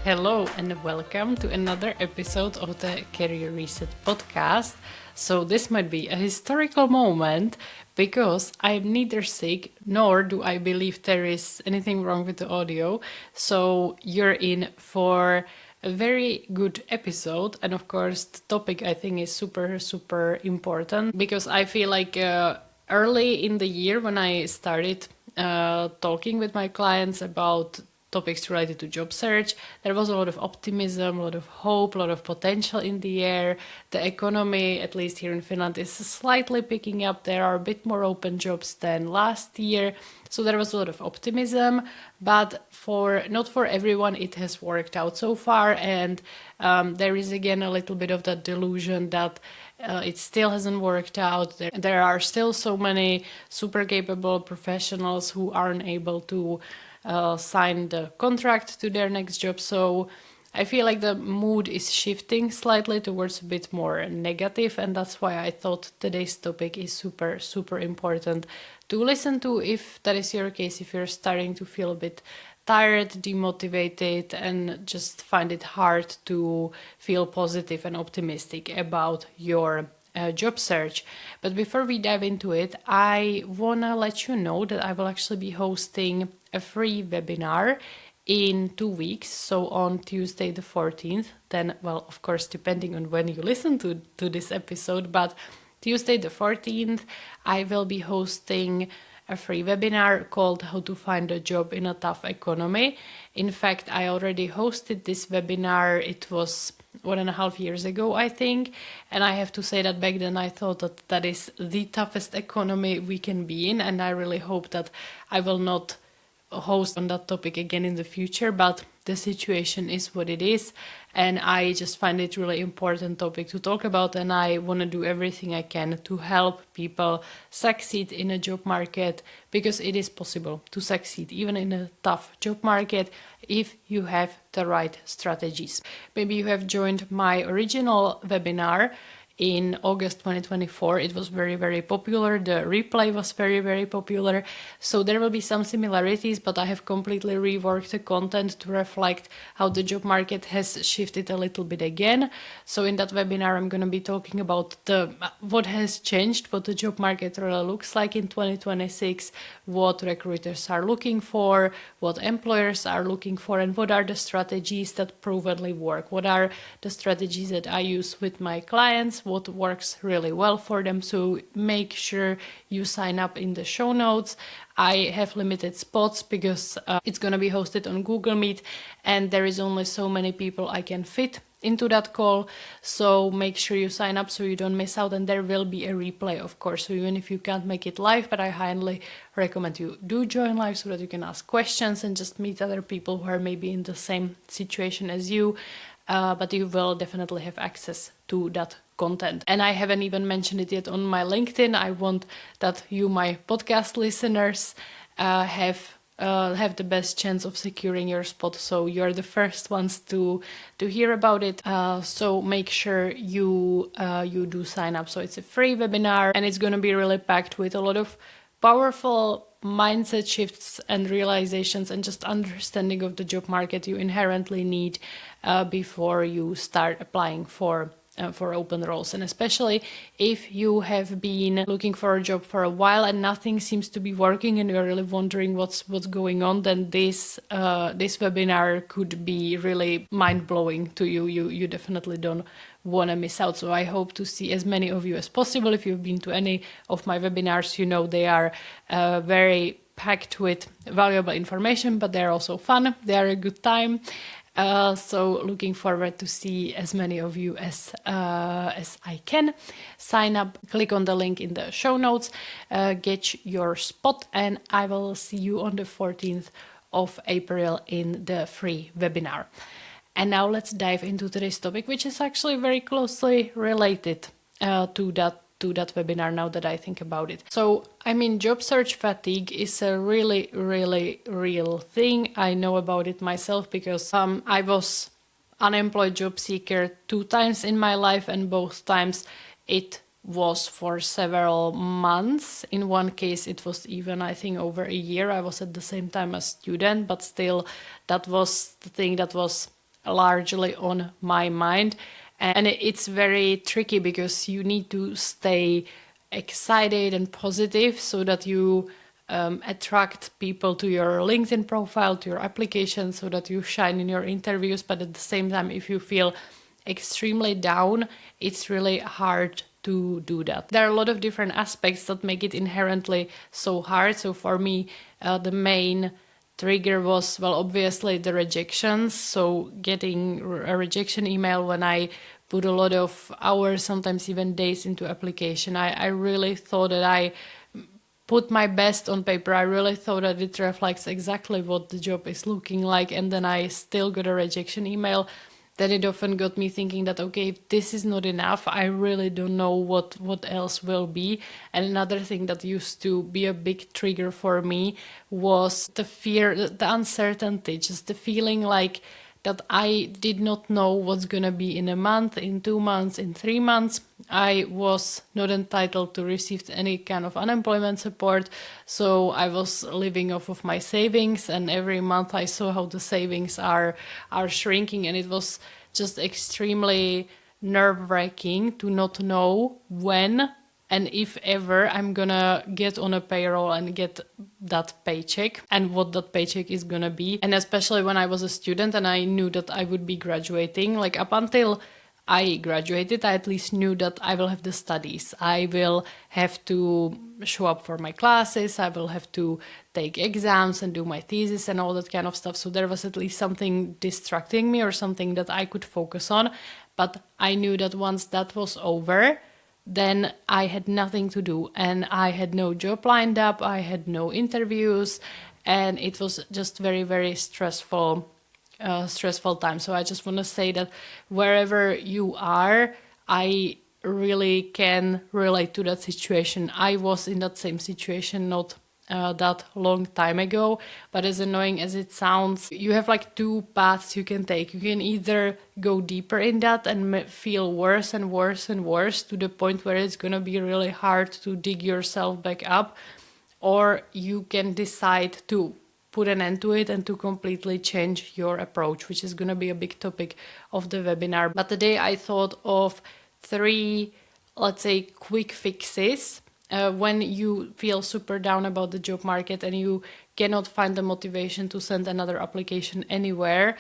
Hello and welcome to another episode of the Career Reset podcast. So this might be a historical moment because I'm neither sick nor do I believe there is anything wrong with the audio. So you're in for a very good episode, and of course the topic I think is super important because I feel like early in the year when I started talking with my clients about topics related to job search, there was a lot of optimism, a lot of hope, a lot of potential in the air. The economy, at least here in Finland, is slightly picking up. There are a bit more open jobs than last year. So there was a lot of optimism, but not for everyone it has worked out so far. And there is again a little bit of that delusion that it still hasn't worked out. There are still so many super capable professionals who aren't able to sign the contract to their next job. So I feel like the mood is shifting slightly towards a bit more negative, and that's why I thought today's topic is super important to listen to if that is your case, if you're starting to feel a bit tired, demotivated, and just find it hard to feel positive and optimistic about your job search. But before we dive into it, I wanna let you know that I will actually be hosting a free webinar in 2 weeks, so on Tuesday the 14th, then, well, of course, depending on when you listen to this episode, but Tuesday the 14th, I will be hosting a free webinar called How to Find a Job in a Tough Economy. In fact, I already hosted this webinar. It was 1.5 years ago, I think. And I have to say that back then I thought that that is the toughest economy we can be in. And I really hope that I will not host on that topic again in the future, but the situation is what it is, and I just find it really important topic to talk about, and I want to do everything I can to help people succeed in a job market, because it is possible to succeed even in a tough job market if you have the right strategies. Maybe you have joined my original webinar in August 2024. It was very popular. The replay was very popular. So there will be some similarities, but I have completely reworked the content to reflect how the job market has shifted a little bit again. So in that webinar, I'm going to be talking about what has changed, what the job market really looks like in 2026, what recruiters are looking for, what employers are looking for, and what are the strategies that provenly work. What are the strategies that I use with my clients, what works really well for them. So make sure you sign up in the show notes. I have limited spots because it's going to be hosted on Google Meet, and there is only so many people I can fit into that call. So make sure you sign up so you don't miss out, and there will be a replay, of course. So even if you can't make it live, but I highly recommend you do join live so that you can ask questions and just meet other people who are maybe in the same situation as you. But you will definitely have access to that content. And I haven't even mentioned it yet on my LinkedIn. I want that you, my podcast listeners, have the best chance of securing your spot. So you're the first ones to hear about it. So make sure you do sign up. So it's a free webinar, and it's going to be really packed with a lot of powerful mindset shifts and realizations and just understanding of the job market you inherently need before you start applying for open roles. And especially if you have been looking for a job for a while and nothing seems to be working and you're really wondering what's going on, then this webinar could be really mind-blowing to you. You definitely don't want to miss out. So I hope to see as many of you as possible. If you've been to any of my webinars, you know they are very packed with valuable information, but they're also fun. They are a good time. So looking forward to see as many of you as I can. Sign up, click on the link in the show notes, get your spot, and I will see you on the 14th of April in the free webinar. And now let's dive into today's topic, which is actually very closely related to that webinar now that I think about it. So, I mean, job search fatigue is a really real thing. I know about it myself because I was unemployed job seeker 2 times in my life, and both times it was for several months. In one case, it was even, I think, over a year. I was at the same time a student, but still that was the thing that was largely on my mind. And it's very tricky because you need to stay excited and positive so that you attract people to your LinkedIn profile, to your application, so that you shine in your interviews. But at the same time, if you feel extremely down, it's really hard to do that. There are a lot of different aspects that make it inherently so hard. So for me, the main trigger was, well, obviously the rejections. So getting a rejection email when I put a lot of hours, sometimes even days into application. I really thought that I put my best on paper. I really thought that it reflects exactly what the job is looking like, and then I still got a rejection email. Then it often got me thinking that, okay, if this is not enough, I really don't know what else will be. And another thing that used to be a big trigger for me was the fear, the uncertainty, just the feeling like that I did not know what's gonna be in a month, in 2 months, in 3 months. I was not entitled to receive any kind of unemployment support, so I was living off of my savings, and every month I saw how the savings are shrinking, and it was just extremely nerve-wracking to not know when and if ever I'm gonna get on a payroll and get that paycheck and what that paycheck is gonna be. And especially when I was a student and I knew that I would be graduating, like up until I graduated, I at least knew that I will have the studies. I will have to show up for my classes, I will have to take exams and do my thesis and all that kind of stuff. So there was at least something distracting me or something that I could focus on. But I knew that once that was over, then I had nothing to do and I had no job lined up, I had no interviews, and it was just very, very stressful time. So I just want to say that wherever you are, I really can relate to that situation. I was in that same situation not that long time ago, but as annoying as it sounds, you have like two paths you can take. You can either go deeper in that and feel worse and worse and worse to the point where it's gonna be really hard to dig yourself back up, or you can decide to put an end to it and to completely change your approach, which is going to be a big topic of the webinar. But today I thought of 3, let's say, quick fixes when you feel super down about the job market and you cannot find the motivation to send another application anywhere.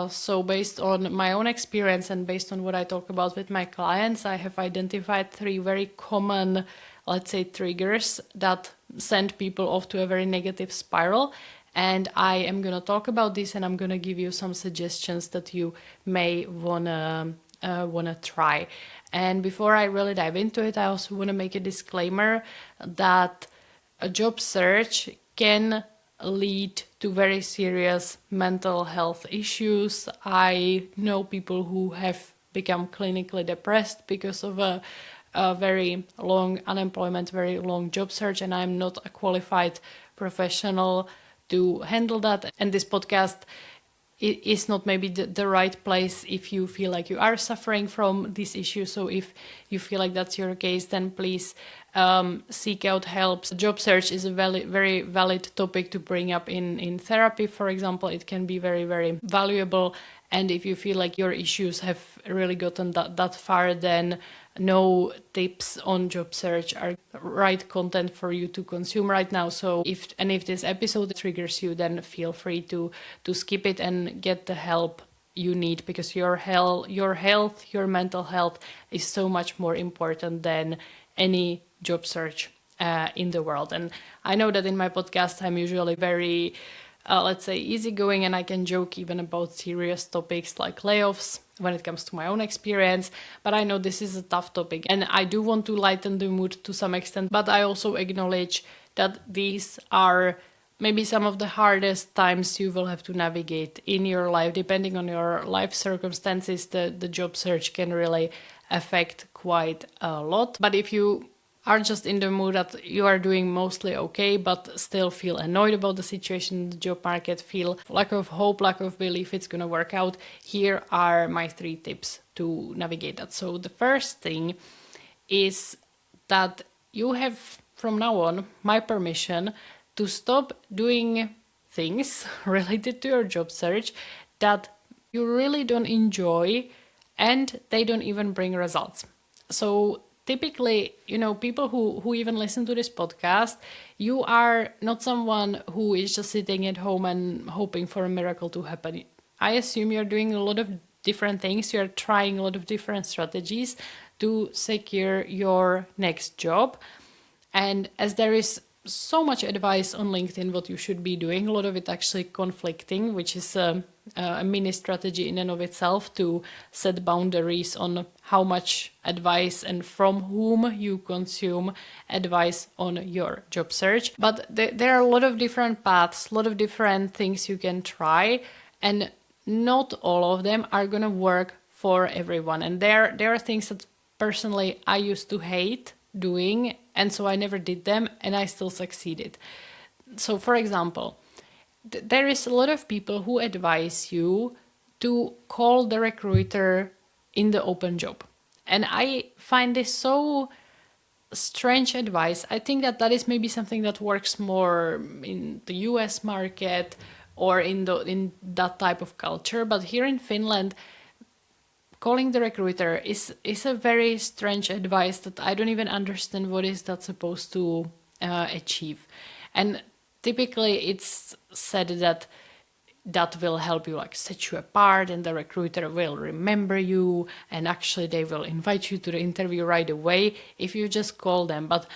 So based on my own experience and based on what I talk about with my clients, I have identified 3 very common, let's say, triggers that send people off to a very negative spiral. And I am going to talk about this and I'm going to give you some suggestions that you may wanna try. And before I really dive into it, I also want to make a disclaimer that a job search can lead to very serious mental health issues. I know people who have become clinically depressed because of a very long unemployment, very long job search, and I'm not a qualified professional to handle that. And this podcast is not maybe the right place if you feel like you are suffering from this issue. So if you feel like that's your case, then please seek out help. Job search is a very valid topic to bring up in therapy, for example. It can be very, very valuable. And if you feel like your issues have really gotten that far, then no tips on job search are right content for you to consume right now. So if this episode triggers you, then feel free to skip it and get the help you need, because your health, your mental health is so much more important than any job search in the world. And I know that in my podcast I'm usually very let's say easygoing, and I can joke even about serious topics like layoffs when it comes to my own experience, but I know this is a tough topic and I do want to lighten the mood to some extent, but I also acknowledge that these are maybe some of the hardest times you will have to navigate in your life. Depending on your life circumstances, the job search can really affect quite a lot. But if you are just in the mood that you are doing mostly okay, but still feel annoyed about the situation in the job market, feel lack of hope, lack of belief it's gonna work out, here are my 3 tips to navigate that. So the first thing is that you have from now on my permission to stop doing things related to your job search that you really don't enjoy, and they don't even bring results. So typically, people who even listen to this podcast, you are not someone who is just sitting at home and hoping for a miracle to happen. I assume you're doing a lot of different things. You're trying a lot of different strategies to secure your next job. And as there is so much advice on LinkedIn what you should be doing, a lot of it actually conflicting, which is a mini strategy in and of itself to set boundaries on how much advice and from whom you consume advice on your job search. But there are a lot of different paths, a lot of different things you can try, and not all of them are going to work for everyone. And there are things that personally I used to hate doing, and so I never did them, and I still succeeded. So for example, there is a lot of people who advise you to call the recruiter in the open job, and I find this so strange advice. I think that is maybe something that works more in the US market or in that type of culture, but here in Finland, calling the recruiter is a very strange advice that I don't even understand what is that supposed to achieve. And typically it's said that will help you like set you apart, and the recruiter will remember you, and actually they will invite you to the interview right away if you just call them. But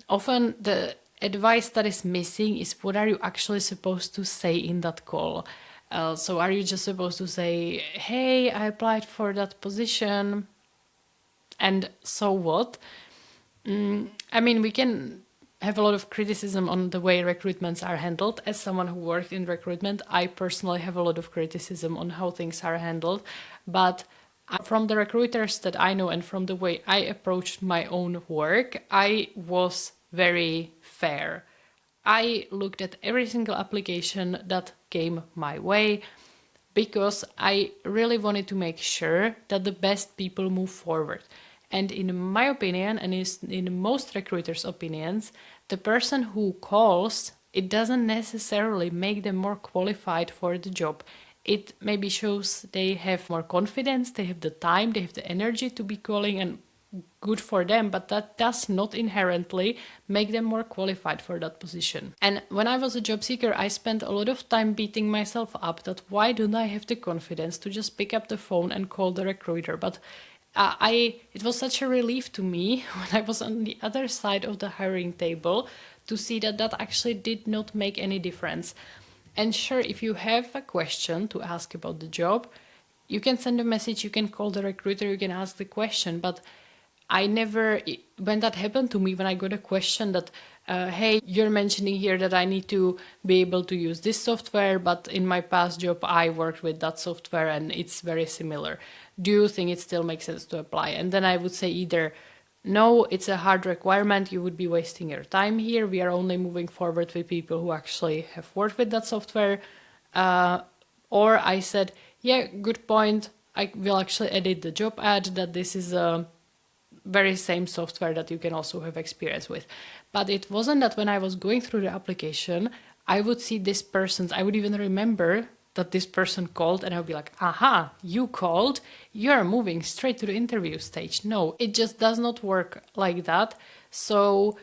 often the advice that is missing is what are you actually supposed to say in that call. So are you just supposed to say, hey, I applied for that position, and so what? I mean, we can have a lot of criticism on the way recruitments are handled. As someone who worked in recruitment, I personally have a lot of criticism on how things are handled. But from the recruiters that I know and from the way I approached my own work, I was very fair. I looked at every single application that came my way because I really wanted to make sure that the best people move forward. And in my opinion, and in most recruiters' opinions, the person who calls, it doesn't necessarily make them more qualified for the job. It maybe shows they have more confidence, they have the time, they have the energy to be calling, and good for them, but that does not inherently make them more qualified for that position. And when I was a job seeker, I spent a lot of time beating myself up that why don't I have the confidence to just pick up the phone and call the recruiter. But it was such a relief to me when I was on the other side of the hiring table to see that actually did not make any difference. And sure, if you have a question to ask about the job, you can send a message, you can call the recruiter, you can ask the question, but I never, when that happened to me, when I got a question that, hey, you're mentioning here that I need to be able to use this software, but in my past job, I worked with that software and it's very similar. Do you think it still makes sense to apply? And then I would say either, no, it's a hard requirement, you would be wasting your time here. We are only moving forward with people who actually have worked with that software. Or I said, yeah, good point. I will actually edit the job ad that this is a very same software that you can also have experience with. But it wasn't that when I was going through the application, I would see this person's, I would even remember that this person called and I would be like, aha, you called, you're moving straight to the interview stage. No, it just does not work like that. So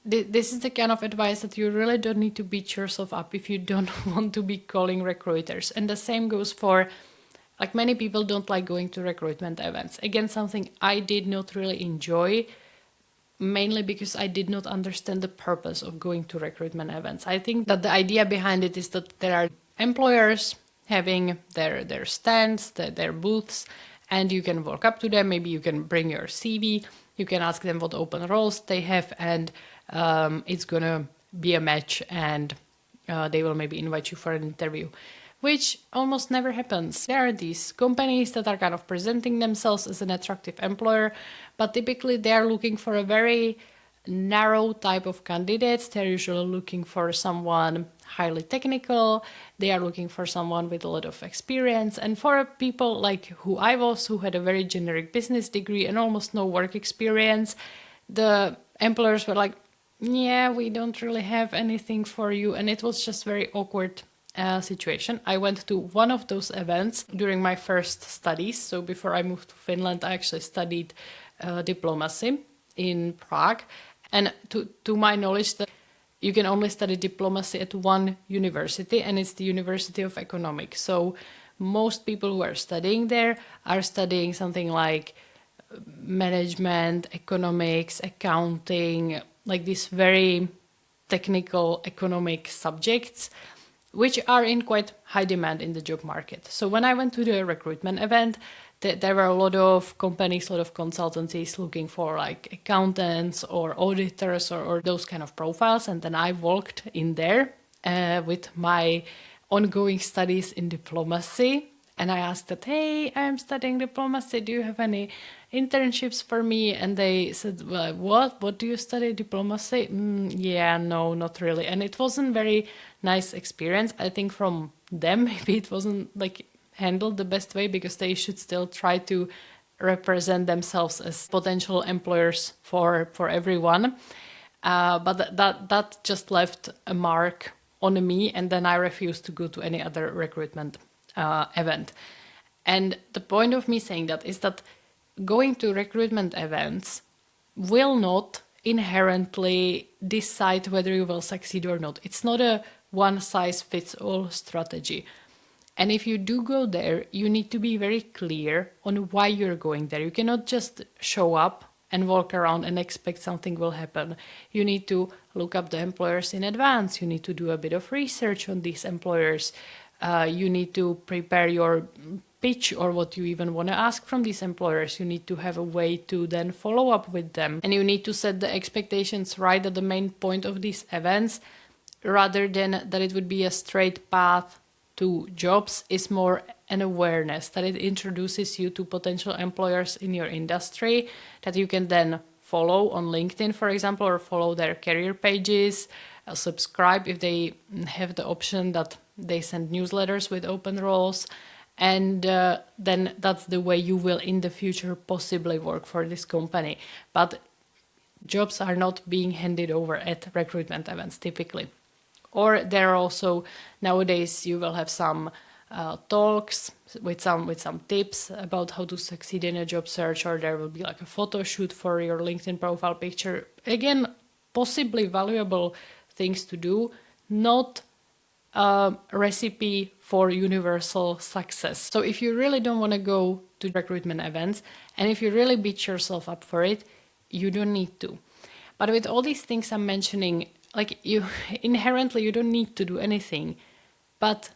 this is the kind of advice that you really don't need to beat yourself up if you don't want to be calling recruiters. And the same goes for, like, many people don't like going to recruitment events. Again, something I did not really enjoy, mainly because I did not understand the purpose of going to recruitment events. I think that the idea behind it is that there are employers having their stands, their booths, and you can walk up to them. Maybe you can bring your CV, you can ask them what open roles they have, and it's gonna be a match, and they will maybe invite you for an interview, which almost never happens. There are these companies that are kind of presenting themselves as an attractive employer, but typically they are looking for a very narrow type of candidates. They're usually looking for someone highly technical. They are looking for someone with a lot of experience. And for people like who I was, who had a very generic business degree and almost no work experience, the employers were like, yeah, we don't really have anything for you. And it was just very awkward situation. I went to one of those events during my first studies. So before I moved to Finland, I actually studied diplomacy in Prague. And to my knowledge, that you can only study diplomacy at one university, and it's the University of Economics. So most people who are studying there are studying something like management, economics, accounting, like these very technical economic subjects, which are in quite high demand in the job market. So when I went to the recruitment event, there were a lot of companies, a lot of consultancies looking for like accountants or auditors or those kind of profiles. And then I walked in there with my ongoing studies in diplomacy. And I asked that, hey, I'm studying diplomacy. Do you have any internships for me? And they said, well, what do you study, diplomacy? Yeah, no, not really. And it wasn't very nice experience. I think from them, maybe it wasn't like handled the best way, because they should still try to represent themselves as potential employers for everyone. But that just left a mark on me, and then I refused to go to any other recruitment event. And the point of me saying that is that going to recruitment events will not inherently decide whether you will succeed or not. It's not a one-size-fits-all strategy. And if you do go there, you need to be very clear on why you're going there. You cannot just show up and walk around and expect something will happen. You need to look up the employers in advance. You need to do a bit of research on these employers. You need to prepare your pitch or what you even want to ask from these employers. You need to have a way to then follow up with them. And you need to set the expectations right at the main point of these events, rather than that it would be a straight path to jobs. Is more an awareness that it introduces you to potential employers in your industry that you can then follow on LinkedIn, for example, or follow their career pages, subscribe if they have the option that they send newsletters with open roles. And then that's the way you will in the future possibly work for this company. But jobs are not being handed over at recruitment events typically. Or there are also, nowadays you will have some talks with some tips about how to succeed in a job search, or there will be like a photo shoot for your LinkedIn profile picture. Again, possibly valuable things to do, not a recipe for universal success. So if you really don't want to go to recruitment events, and if you really beat yourself up for it, you don't need to. But with all these things I'm mentioning, like you inherently, you don't need to do anything. But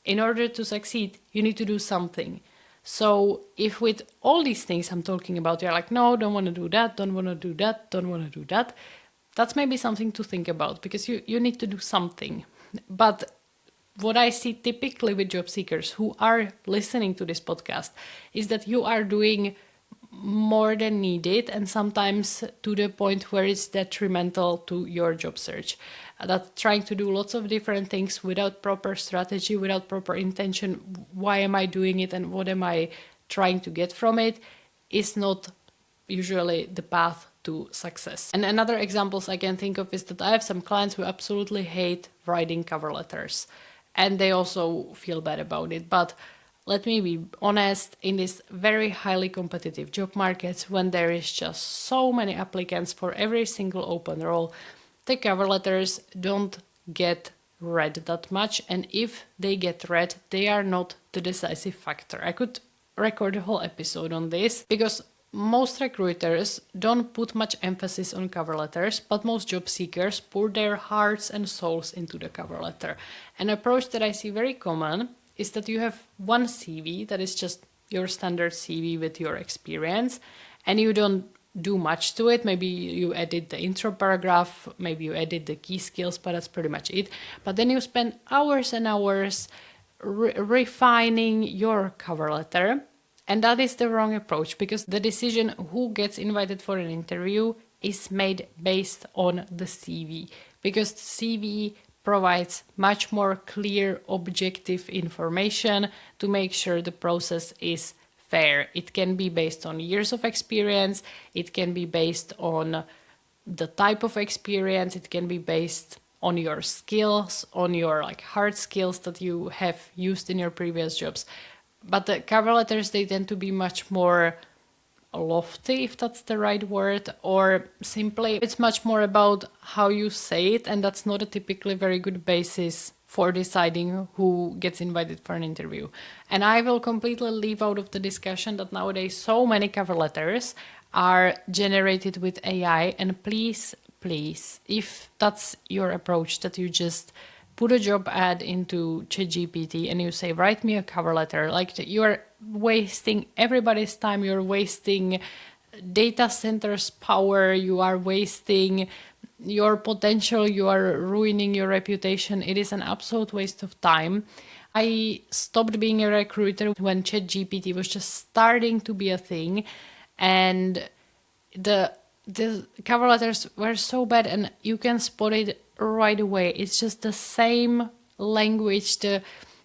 in order to succeed, you need to do something. So if with all these things I'm talking about, you're like, no, don't want to do that, don't want to do that, don't want to do that, that's maybe something to think about, because you need to do something. But what I see typically with job seekers who are listening to this podcast is that you are doing more than needed, and sometimes to the point where it's detrimental to your job search. That trying to do lots of different things without proper strategy, without proper intention, why am I doing it and what am I trying to get from it, is not usually the path to success. And another examples I can think of is that I have some clients who absolutely hate writing cover letters, and they also feel bad about it. But let me be honest, in this very highly competitive job markets, when there is just so many applicants for every single open role, the cover letters don't get read that much. And if they get read, they are not the decisive factor. I could record a whole episode on this, because most recruiters don't put much emphasis on cover letters, but most job seekers pour their hearts and souls into the cover letter. An approach that I see very common is that you have one CV that is just your standard CV with your experience, and you don't do much to it. Maybe you edit the intro paragraph, maybe you edit the key skills, but that's pretty much it. But then you spend hours and hours refining your cover letter, and that is the wrong approach, because the decision who gets invited for an interview is made based on the CV, because the CV provides much more clear, objective information to make sure the process is fair. It can be based on years of experience, it can be based on the type of experience, it can be based on your skills, on your like hard skills that you have used in your previous jobs. But the cover letters, they tend to be much more lofty, if that's the right word, or simply it's much more about how you say it, and that's not a typically very good basis for deciding who gets invited for an interview. And I will completely leave out of the discussion that nowadays so many cover letters are generated with AI, and please, if that's your approach, that you just put a job ad into ChatGPT and you say, write me a cover letter, like you're wasting everybody's time, you're wasting data centers power, you are wasting your potential, you are ruining your reputation. It is an absolute waste of time. I stopped being a recruiter when ChatGPT was just starting to be a thing, and the cover letters were so bad, and you can spot it right away. It's just the same language,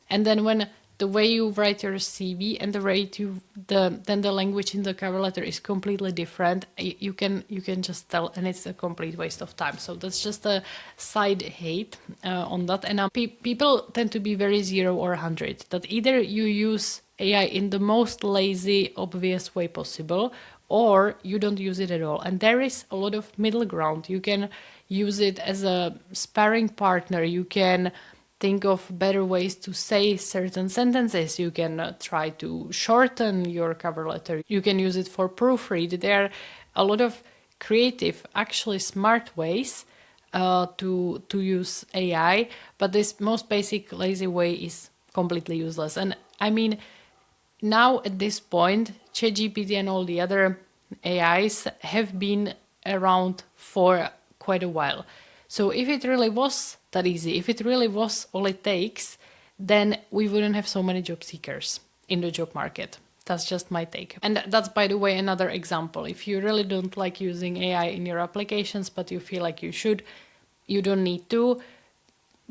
and then when the way you write your CV and then the language in the cover letter is completely different. You can just tell, and it's a complete waste of time. So that's just a side hate on that. And people tend to be very 0 or 100. That either you use AI in the most lazy, obvious way possible, or you don't use it at all. And there is a lot of middle ground. You can use it as a sparring partner. You can think of better ways to say certain sentences. You can try to shorten your cover letter. You can use it for proofread. There are a lot of creative, actually smart ways to use AI, but this most basic lazy way is completely useless. And I mean, now at this point, ChatGPT and all the other AIs have been around for quite a while. So if it really was that easy, if it really was all it takes, then we wouldn't have so many job seekers in the job market. That's just my take. And that's, by the way, another example. If you really don't like using AI in your applications, but you feel like you should, you don't need to.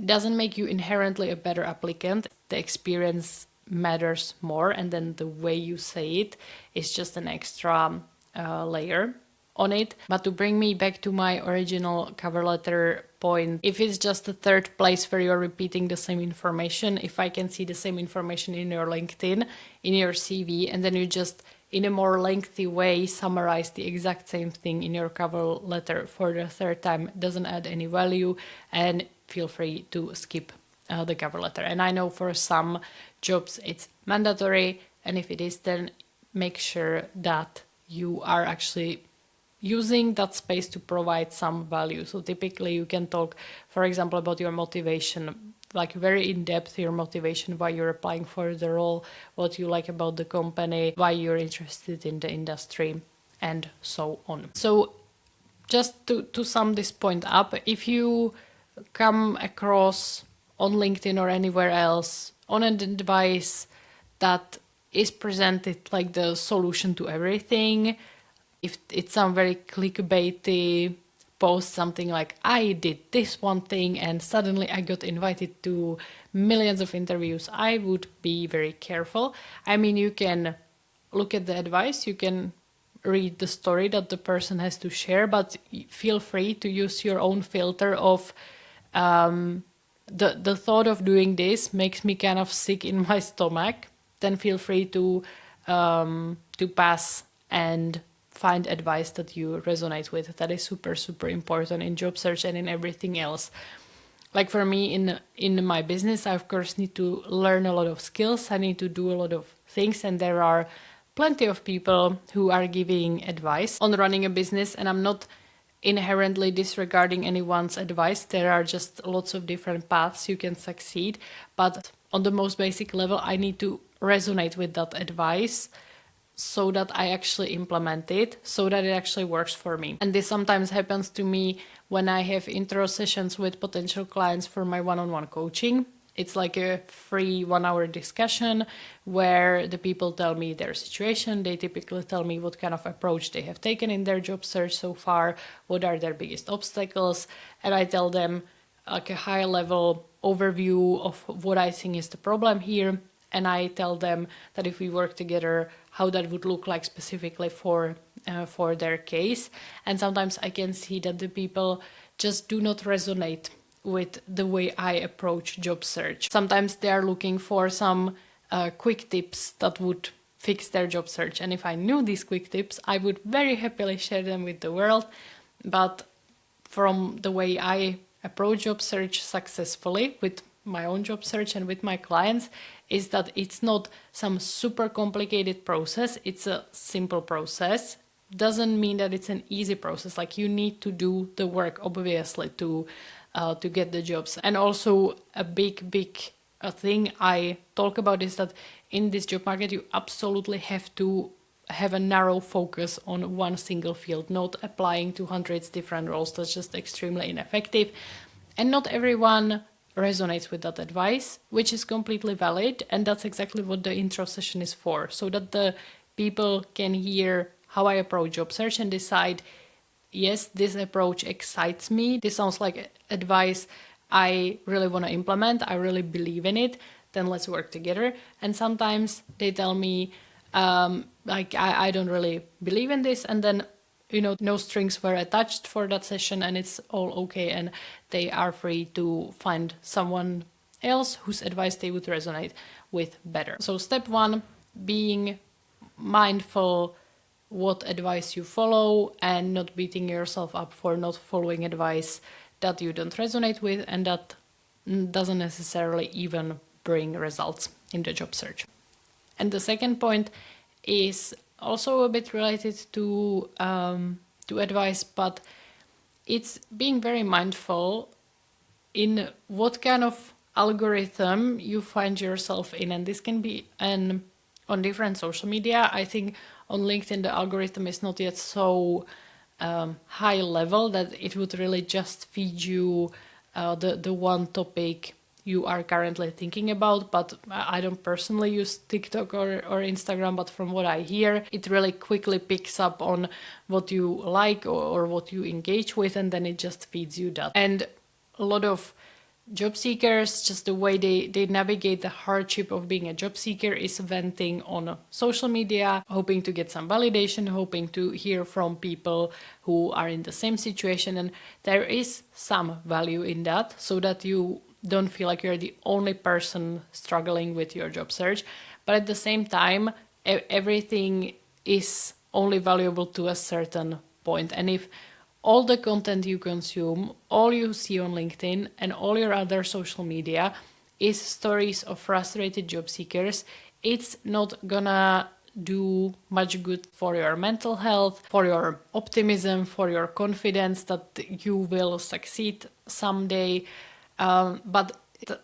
Doesn't make you inherently a better applicant. The experience matters more, and then the way you say it is just an extra layer on it. But to bring me back to my original cover letter point, if it's just a third place where you're repeating the same information, if I can see the same information in your LinkedIn, in your CV, and then you just in a more lengthy way summarize the exact same thing in your cover letter for the third time, doesn't add any value, and feel free to skip the cover letter. And I know for some jobs it's mandatory, and if it is, then make sure that you are actually using that space to provide some value. So typically you can talk, for example, about your motivation, like very in depth, your motivation, why you're applying for the role, what you like about the company, why you're interested in the industry, and so on. So just to sum this point up, if you come across on LinkedIn or anywhere else on an advice that is presented like the solution to everything, if it's some very clickbaity post, something like I did this one thing and suddenly I got invited to millions of interviews, I would be very careful. I mean, you can look at the advice, you can read the story that the person has to share, but feel free to use your own filter of the thought of doing this makes me kind of sick in my stomach. Then feel free to pass and find advice that you resonate with. That is super, super important in job search and in everything else. Like for me in my business, I of course need to learn a lot of skills. I need to do a lot of things, and there are plenty of people who are giving advice on running a business, and I'm not inherently disregarding anyone's advice. There are just lots of different paths you can succeed, but on the most basic level, I need to resonate with that advice so that I actually implement it, so that it actually works for me. And this sometimes happens to me when I have intro sessions with potential clients for my one-on-one coaching. It's like a free 1-hour discussion where the people tell me their situation. They typically tell me what kind of approach they have taken in their job search so far, what are their biggest obstacles, and I tell them like a high-level overview of what I think is the problem here. And I tell them that if we work together, how that would look like specifically for their case. And sometimes I can see that the people just do not resonate with the way I approach job search. Sometimes they are looking for some quick tips that would fix their job search. And if I knew these quick tips, I would very happily share them with the world. But from the way I approach job search successfully with my own job search and with my clients, is that it's not some super complicated process. It's a simple process. Doesn't mean that it's an easy process. Like, you need to do the work, obviously, to get the jobs. And also a big thing I talk about is that in this job market, you absolutely have to have a narrow focus on one single field, not applying to hundreds different roles. That's just extremely ineffective. And not everyone resonates with that advice, which is completely valid. And that's exactly what the intro session is for, so that the people can hear how I approach job search and decide, yes, this approach excites me. This sounds like advice I really want to implement. I really believe in it. Then let's work together. And sometimes they tell me, I don't really believe in this. And then, no strings were attached for that session and it's all okay. And they are free to find someone else whose advice they would resonate with better. So step 1, being mindful what advice you follow and not beating yourself up for not following advice that you don't resonate with and that doesn't necessarily even bring results in the job search. And the second point is also a bit related to advice, but it's being very mindful in what kind of algorithm you find yourself in. And this can be on different social media. I think on LinkedIn, the algorithm is not yet so high level that it would really just feed you the one topic you are currently thinking about. But I don't personally use TikTok or Instagram, but from what I hear, it really quickly picks up on what you like or what you engage with, and then it just feeds you that. And a lot of job seekers, just the way they navigate the hardship of being a job seeker is venting on social media, hoping to get some validation, hoping to hear from people who are in the same situation. And there is some value in that, so that you don't feel like you're the only person struggling with your job search. But at the same time, everything is only valuable to a certain point. And if all the content you consume, all you see on LinkedIn and all your other social media is stories of frustrated job seekers, it's not gonna do much good for your mental health, for your optimism, for your confidence that you will succeed someday. But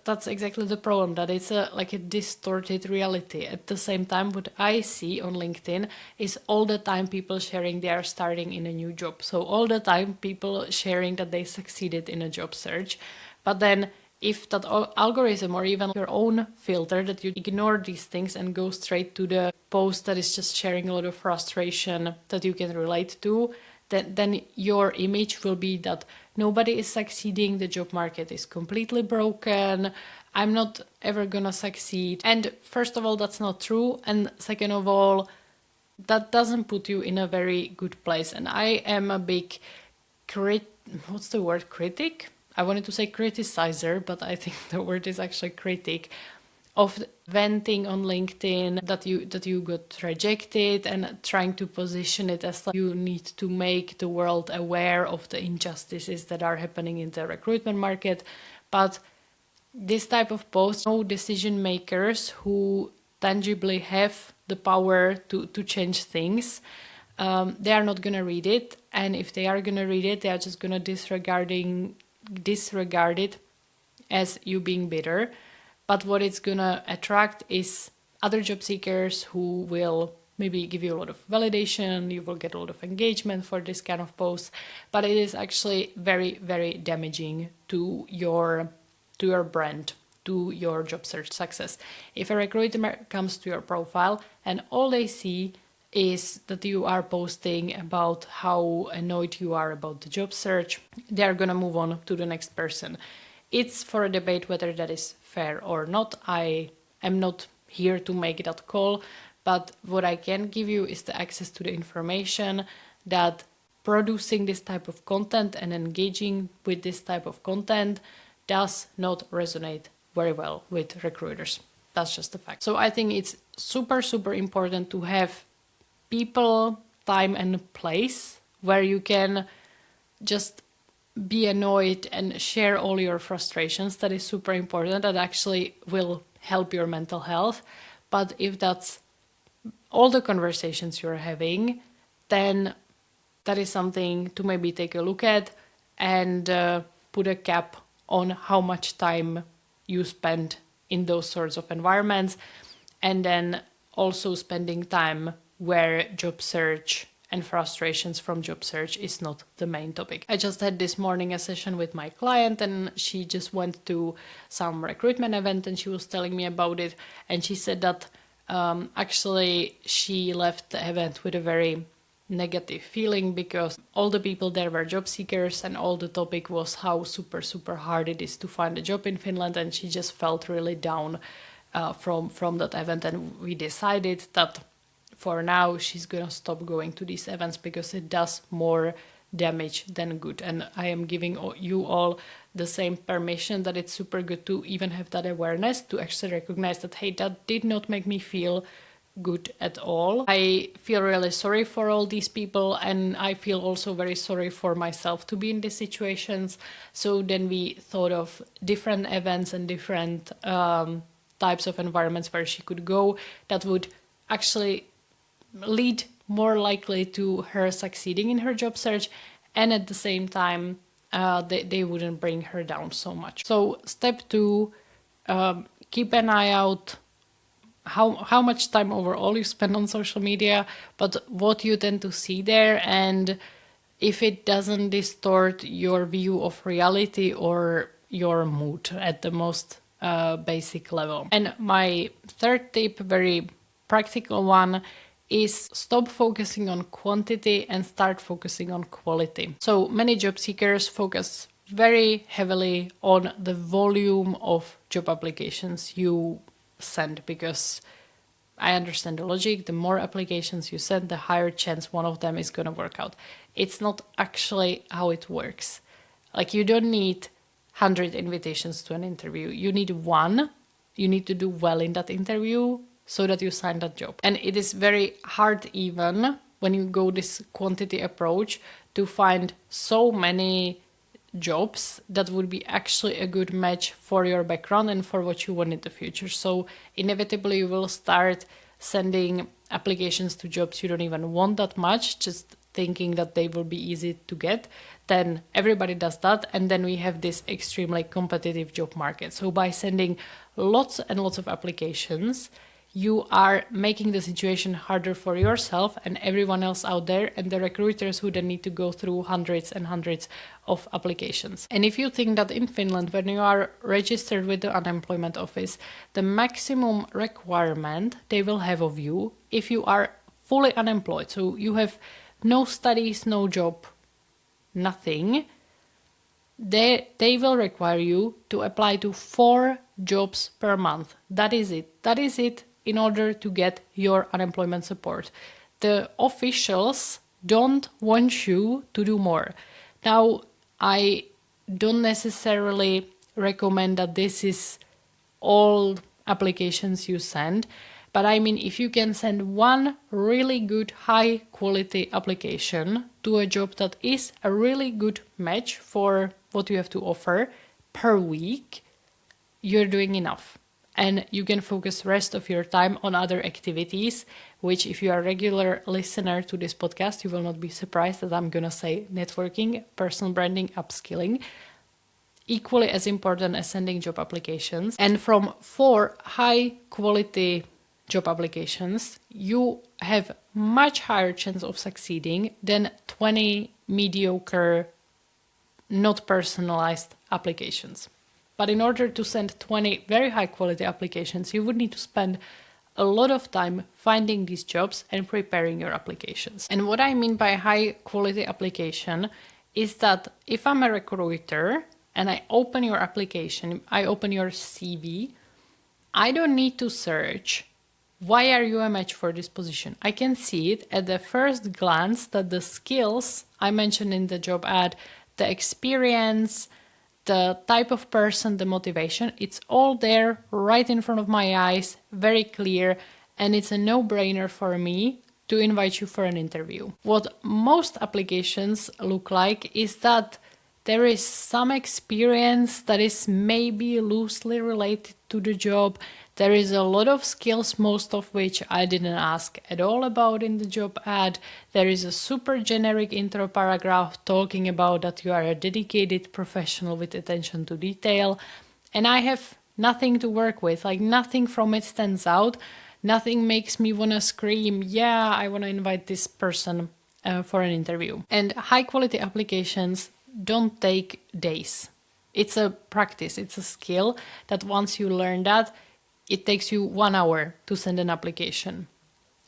that's exactly the problem, that it's a distorted reality. At the same time, what I see on LinkedIn is all the time people sharing they are starting in a new job. So all the time people sharing that they succeeded in a job search. But then if that algorithm or even your own filter, that you ignore these things and go straight to the post that is just sharing a lot of frustration that you can relate to, then your image will be that nobody is succeeding, the job market is completely broken, I'm not ever gonna succeed. And first of all, that's not true. And second of all, that doesn't put you in a very good place. And I am a big critic? I wanted to say criticizer, but I think the word is actually critic, of venting on LinkedIn that you got rejected and trying to position it as like you need to make the world aware of the injustices that are happening in the recruitment market. But this type of post, no decision makers who tangibly have the power to change things, they are not going to read it. And if they are going to read it, they are just going to disregard it as you being bitter. But what it's going to attract is other job seekers who will maybe give you a lot of validation, you will get a lot of engagement for this kind of post, but it is actually very, very damaging to your brand, to your job search success. If a recruiter comes to your profile and all they see is that you are posting about how annoyed you are about the job search, they are going to move on to the next person. It's for a debate whether that is fair or not. I am not here to make that call, but what I can give you is the access to the information that producing this type of content and engaging with this type of content does not resonate very well with recruiters. That's just a fact. So I think it's super, super important to have people, time, and place where you can just be annoyed and share all your frustrations. That is super important. That actually will help your mental health. But if that's all the conversations you're having, then that is something to maybe take a look at and put a cap on how much time you spend in those sorts of environments, and then also spending time where job search and frustrations from job search is not the main topic. I just had this morning a session with my client, and she just went to some recruitment event and she was telling me about it, and she said that actually she left the event with a very negative feeling because all the people there were job seekers and all the topic was how super, super hard it is to find a job in Finland, and she just felt really down from that event. And we decided that for now she's gonna stop going to these events because it does more damage than good. And I am giving you all the same permission, that it's super good to even have that awareness, to actually recognize that, hey, that did not make me feel good at all. I feel really sorry for all these people, and I feel also very sorry for myself to be in these situations. So then we thought of different events and different types of environments where she could go that would actually lead more likely to her succeeding in her job search, and at the same time they wouldn't bring her down so much. So step 2, keep an eye out how much time overall you spend on social media, but what you tend to see there, and if it doesn't distort your view of reality or your mood at the most basic level. And my third tip, very practical one, is stop focusing on quantity and start focusing on quality. So many job seekers focus very heavily on the volume of job applications you send, because I understand the logic. The more applications you send, the higher chance one of them is going to work out. It's not actually how it works. Like, you don't need 100 invitations to an interview. You need one. You need to do well in that interview so that you sign that job. And it is very hard, even when you go this quantity approach, to find so many jobs that would be actually a good match for your background and for what you want in the future. So inevitably you will start sending applications to jobs you don't even want that much, just thinking that they will be easy to get. Then everybody does that, and then we have this extremely competitive job market. So by sending lots and lots of applications, you are making the situation harder for yourself and everyone else out there, and the recruiters who then need to go through hundreds and hundreds of applications. And if you think that in Finland, when you are registered with the unemployment office, the maximum requirement they will have of you, if you are fully unemployed, so you have no studies, no job, nothing, they will require you to apply to 4 jobs per month. That is it. That is it. In order to get your unemployment support. The officials don't want you to do more. Now, I don't necessarily recommend that this is all applications you send, but I mean, if you can send one really good high quality application to a job that is a really good match for what you have to offer per week, you're doing enough. And you can focus the rest of your time on other activities, which, if you are a regular listener to this podcast, you will not be surprised that I'm going to say networking, personal branding, upskilling, equally as important as sending job applications. And from 4 high quality job applications, you have much higher chance of succeeding than 20 mediocre, not personalized applications. But in order to send 20 very high quality applications, you would need to spend a lot of time finding these jobs and preparing your applications. And what I mean by high quality application is that if I'm a recruiter and I open your application, I open your CV, I don't need to search, why are you a match for this position? I can see it at the first glance that the skills I mentioned in the job ad, the experience, the type of person, the motivation, it's all there right in front of my eyes, very clear, and it's a no-brainer for me to invite you for an interview. What most applications look like is that there is some experience that is maybe loosely related to the job. There is a lot of skills, most of which I didn't ask at all about in the job ad. There is a super generic intro paragraph talking about that you are a dedicated professional with attention to detail. And I have nothing to work with, like nothing from it stands out. Nothing makes me want to scream, yeah, I want to invite this person for an interview. And high quality applications don't take days. It's a practice, it's a skill that once you learn that, it takes you 1 hour to send an application.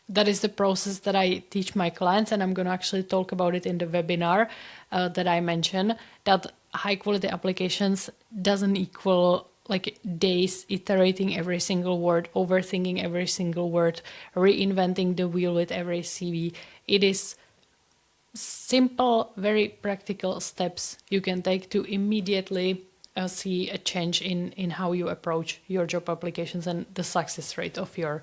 That is the process that I teach my clients, and I'm going to actually talk about it in the webinar that I mentioned, that high quality applications doesn't equal like days iterating every single word, overthinking every single word, reinventing the wheel with every CV. It is simple, very practical steps you can take to immediately see a change in how you approach your job applications and the success rate of your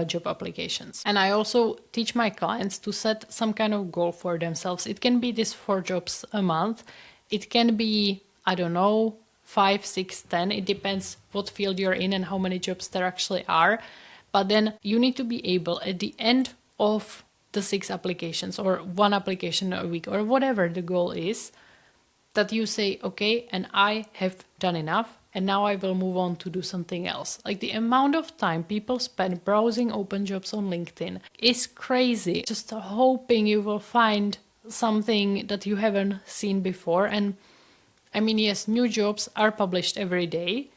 job applications. And I also teach my clients to set some kind of goal for themselves. It can be this 4 jobs a month. It can be, I don't know, 5, 6, 10. It depends what field you're in and how many jobs there actually are. But then you need to be able at the end of the 6 applications or 1 application a week or whatever the goal is, that you say, okay, and I have done enough and now I will move on to do something else. Like the amount of time people spend browsing open jobs on LinkedIn is crazy. Just hoping you will find something that you haven't seen before. And I mean, yes, new jobs are published every day,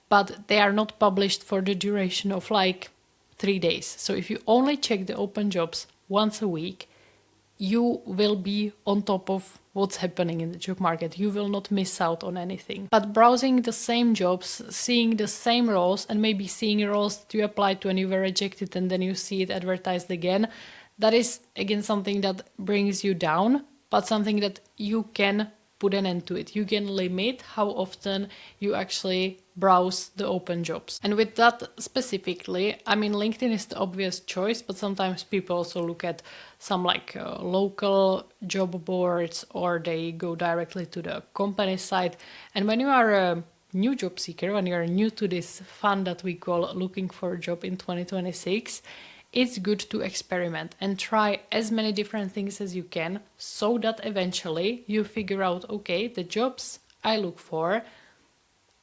but they are not published for the duration of like 3 days. So if you only check the open jobs once a week, you will be on top of what's happening in the job market. You will not miss out on anything. But browsing the same jobs, seeing the same roles, and maybe seeing roles that you applied to and you were rejected and then you see it advertised again, that is again something that brings you down, but something that you can put an end to it. You can limit how often you actually browse the open jobs. And with that specifically, I mean, LinkedIn is the obvious choice, but sometimes people also look at some like local job boards, or they go directly to the company site. And when you are a new job seeker, when you're new to this fun that we call looking for a job in 2026, it's good to experiment and try as many different things as you can so that eventually you figure out, okay, the jobs I look for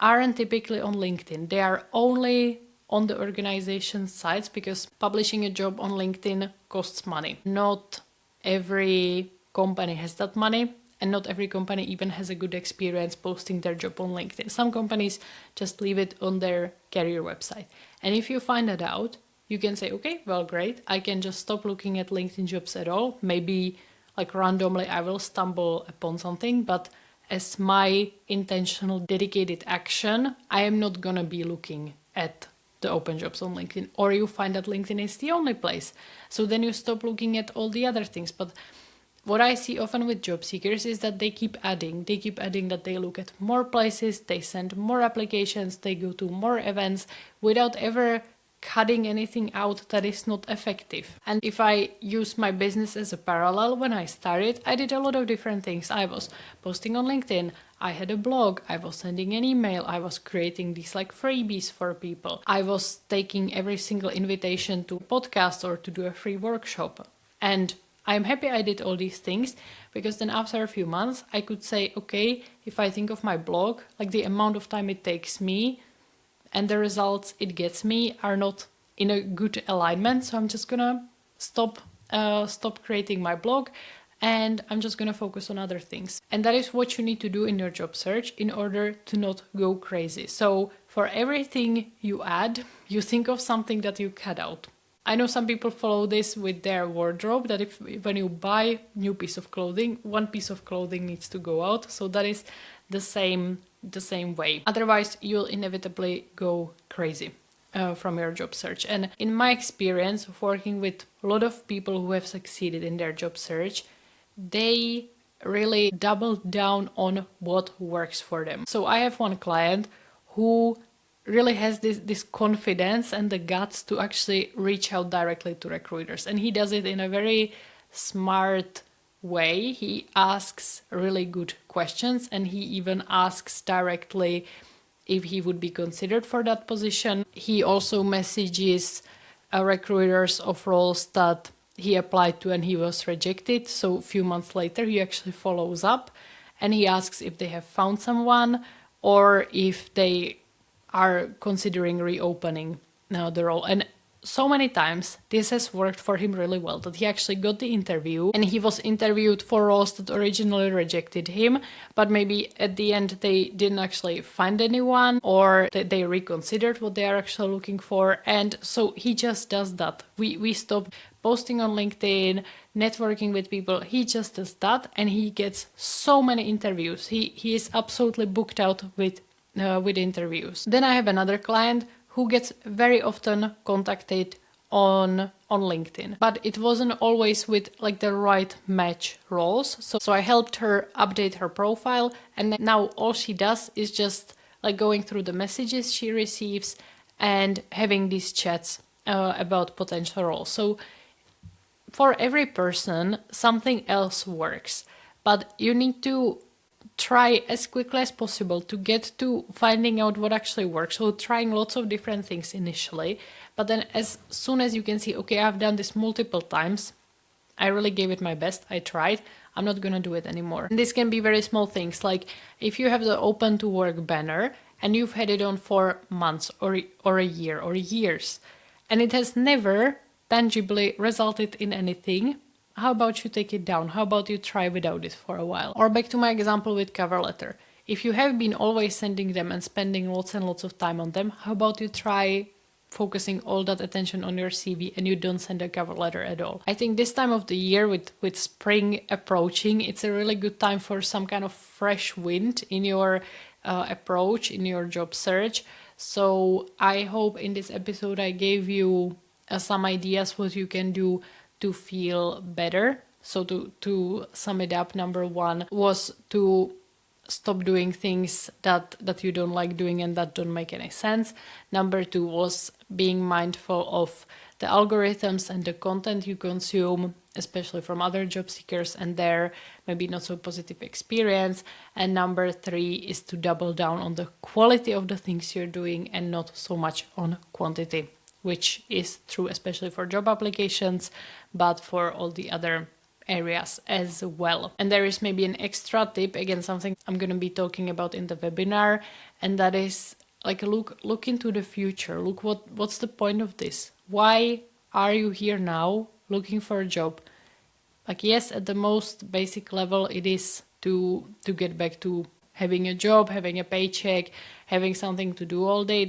aren't typically on LinkedIn. They are only on the organization sites because publishing a job on LinkedIn costs money. Not every company has that money, and not every company even has a good experience posting their job on LinkedIn. Some companies just leave it on their career website. And if you find that out, you can say, okay, well, great. I can just stop looking at LinkedIn jobs at all. Maybe like randomly I will stumble upon something, but as my intentional dedicated action, I am not gonna be looking at the open jobs on LinkedIn. Or you find that LinkedIn is the only place. So then you stop looking at all the other things. But what I see often with job seekers is that they keep adding. They keep adding that they look at more places, they send more applications, they go to more events without ever cutting anything out that is not effective. And if I use my business as a parallel, when I started, I did a lot of different things. I was posting on LinkedIn, I had a blog, I was sending an email, I was creating these like freebies for people. I was taking every single invitation to a podcast or to do a free workshop. And I'm happy I did all these things because then after a few months, I could say, okay, if I think of my blog, like the amount of time it takes me and the results it gets me are not in a good alignment. So I'm just gonna stop creating my blog, and I'm just gonna focus on other things. And that is what you need to do in your job search in order to not go crazy. So for everything you add, you think of something that you cut out. I know some people follow this with their wardrobe, that if when you buy new piece of clothing, one piece of clothing needs to go out. So that is the same way. Otherwise, you'll inevitably go crazy from your job search. And in my experience of working with a lot of people who have succeeded in their job search, they really double down on what works for them. So I have one client who really has this confidence and the guts to actually reach out directly to recruiters. And he does it in a very smart way. He asks really good questions, and he even asks directly if he would be considered for that position. He also messages recruiters of roles that he applied to and he was rejected. So a few months later, he actually follows up and he asks if they have found someone or if they are considering reopening the role. And so many times this has worked for him really well, that he actually got the interview and he was interviewed for roles that originally rejected him, but maybe at the end they didn't actually find anyone, or they reconsidered what they are actually looking for. And so he just does that. We stopped posting on LinkedIn, networking with people. He just does that and he gets so many interviews. He is absolutely booked out with interviews. Then I have another client who gets very often contacted on LinkedIn, but it wasn't always with like the right match roles. So I helped her update her profile, and now all she does is just like going through the messages she receives and having these chats about potential roles. So for every person, something else works, but you need to try as quickly as possible to get to finding out what actually works. So trying lots of different things initially, but then as soon as you can see, okay, I've done this multiple times, I really gave it my best, I tried, I'm not gonna do it anymore. And this can be very small things, like if you have the open to work banner and you've had it on for months or a year or years, and it has never tangibly resulted in anything, how about you take it down? How about you try without it for a while? Or back to my example with cover letter. If you have been always sending them and spending lots and lots of time on them, how about you try focusing all that attention on your CV and you don't send a cover letter at all? I think this time of the year with spring approaching, it's a really good time for some kind of fresh wind in your approach, in your job search. So I hope in this episode I gave you some ideas what you can do to feel better. So to sum it up, number one was to stop doing things that you don't like doing and that don't make any sense. Number two was being mindful of the algorithms and the content you consume, especially from other job seekers and their maybe not so positive experience. And number three is to double down on the quality of the things you're doing and not so much on quantity, which is true especially for job applications, but for all the other areas as well. And there is maybe an extra tip, again, something I'm going to be talking about in the webinar, and that is like look into the future. Look what's the point of this? Why are you here now looking for a job? Like, yes, at the most basic level, it is to get back to having a job, having a paycheck, having something to do all day.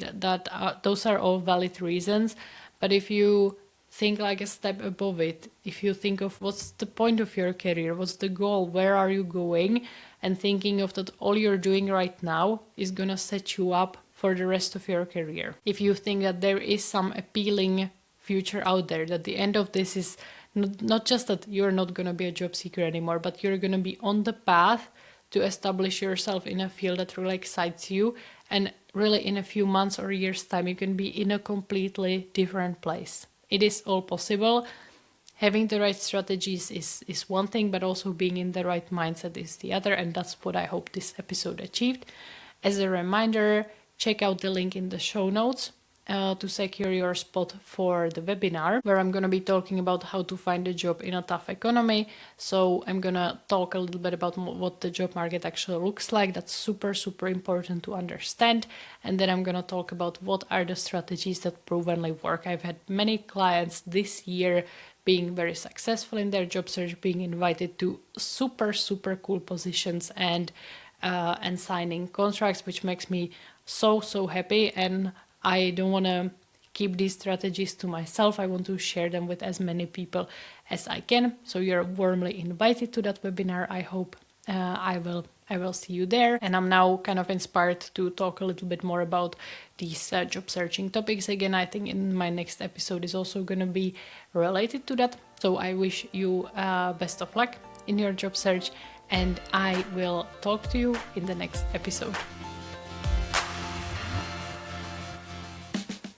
Those are all valid reasons. But if you think like a step above it, if you think of what's the point of your career, what's the goal, where are you going, and thinking of that all you're doing right now is gonna set you up for the rest of your career. If you think that there is some appealing future out there, that the end of this is not just that you're not gonna be a job seeker anymore, but you're gonna be on the path to establish yourself in a field that really excites you, and really in a few months or years time you can be in a completely different place. It is all possible. Having the right strategies is one thing, but also being in the right mindset is the other, and that's what I hope this episode achieved. As a reminder, check out the link in the show notes to secure your spot for the webinar, where I'm going to be talking about how to find a job in a tough economy. So I'm going to talk a little bit about what the job market actually looks like. That's super, super important to understand. And then I'm going to talk about what are the strategies that provenly work. I've had many clients this year being very successful in their job search, being invited to super, super cool positions and signing contracts, which makes me so, so happy. And I don't want to keep these strategies to myself. I want to share them with as many people as I can. So you're warmly invited to that webinar. I hope I will see you there. And I'm now kind of inspired to talk a little bit more about these job searching topics. Again, I think in my next episode is also going to be related to that. So I wish you best of luck in your job search. and I will talk to you in the next episode.